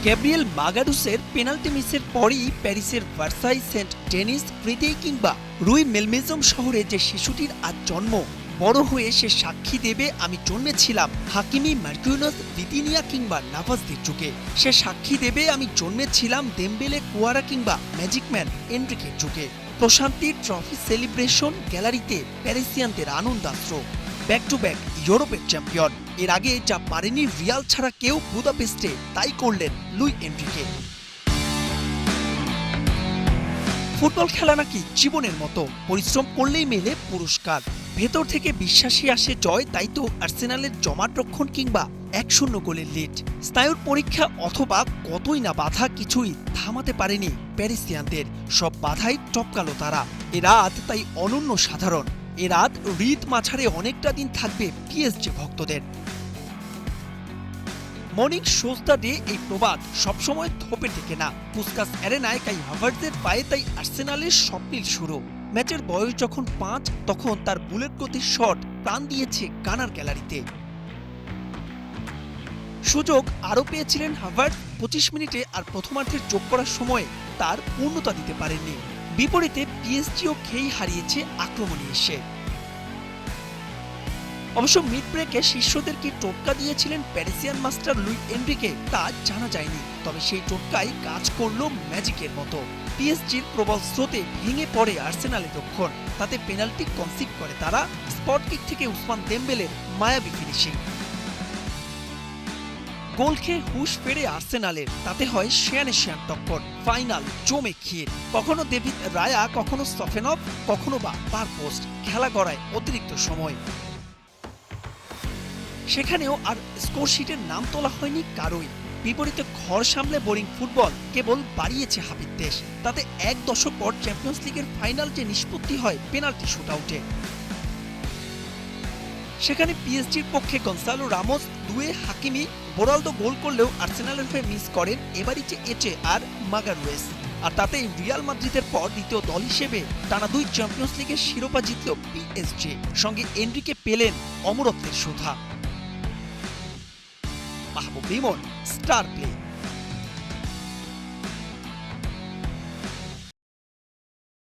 Gabriel মাগারুসের penalty মিসের পরই প্যারিসের Versailles Saint Dennis ফ্রিদেই কিংবা রুই মেলমেজম শহরে যে শিশুটির আজ জন্ম, বড় হয়ে সে সাক্ষী দেবে আমি জন্মেছিলাম হাকিমি, মার্কিউনস, ভিতিনিয়া কিংবা নাভাসদের যুগে। সে সাক্ষী দেবে আমি জন্মেছিলাম দেমবেলে, কুয়ারা কিংবা ম্যাজিকম্যান এনরিকের যুগে। প্রশান্তির ট্রফি সেলিব্রেশন গ্যালারিতে প্যারিসিয়ানদের আনন্দাস্ত্র। ব্যাক টু ব্যাক ইউরোপের চ্যাম্পিয়ন। এর আগে যা পারেনি রিয়াল ছাড়া কেউ বুদাপেস্টে, তাই করলেন লুই এনরিকে। ফুটবল খেলা নাকি জীবনের মতো, পরিশ্রম করলেই মেলে পুরস্কার। ভেতর থেকে বিশ্বাসী আসে জয়, তাই তো আর্সেনালের জমাট রক্ষণ কিংবা 1-0 গোলের লিড। স্নায়ুর পরীক্ষা অথবা কতই না বাধা, কিছুই থামাতে পারেনি প্যারিসিয়ানদের। সব বাধাই টপকালো তারা। এ রাত তাই অনন্য সাধারণ। এ রাত হৃদ মাঝারে অনেকটা দিন থাকবে পিএসজি ভক্তদের। মর্নিং শোজ দ্য ডে এই প্রবাদ সবসময় থোপে টেকে না। পুস্কাস অ্যারেনায় কাই হাভার্টজের পায়ে তাই আর্সেনালের স্বপ্নের শুরু। ম্যাচের বয়স যখন 5, তখন তার বুলেট গতির শট প্রাণ দিয়েছে গানার গ্যালারিতে। সুযোগ আরও পেয়েছিলেন হাভার্টজ 25 মিনিটে, আর প্রথমার্ধের যোগ করার সময় তার পূর্ণতা দিতে পারেননি। বিপরীতে পিএসজিও খেই হারিয়েছে আক্রমণে এসে। অবশ্য মিড ব্রেকে শিষ্যদের কি টোটকা দিয়েছিলেন প্যারিসিয়ান মাস্টার লুই এনরিকে তা জানা যায়নি, তবে সেই টোটকাই কাজ করলো ম্যাজিকের মতো। পিএসজির প্রবল স্রোতে ভেঙে পড়ে আর্সেনালের রক্ষণ। তাতে পেনাল্টি কনসিভ করে তারা। স্পট কিক থেকে উসমান দেমবেলের মায়াবী ফিনিশিং। গোল খেয়ে হুশ ফেরে আর্সেনালের। তাতে হয় শিয়ানে শিয়ান টক্কর। ফাইনাল জমে ক্ষীর। কখনো ডেভিড রায়া, কখনো সফেনভ, কখনো বা বারপোস্ট। খেলা গড়ায় অতিরিক্ত সময়। সেখানেও আর স্কোরশিটের নাম তোলা হয়নি কারোই। বিপরীতে ঘর সামলে বোরিং ফুটবল কেবল বাড়িয়েছে হাবিত্যেশ। তাতে এক দশক পর চ্যাম্পিয়ন্স লিগের ফাইনাল যে নিষ্পত্তি হয় পেনাল্টি শুটআউটে। সেখানে পিএসজির পক্ষে গনসালো রামোস, দুয়ে হাকিমি, বোরালদো গোল করলেও আর্সেনালের হয়ে মিস করেন এবারিচে এচে আর মাগারুয়েস। আর তাতেই রিয়াল মাদ্রিদের পর দ্বিতীয় দল হিসেবে টানা 2 চ্যাম্পিয়ন্স লিগের শিরোপা জিতল পিএসজি। সঙ্গে এনরিকে পেলেন অমরত্বের সুধা। মাহবুব লিমন, স্টার প্লে।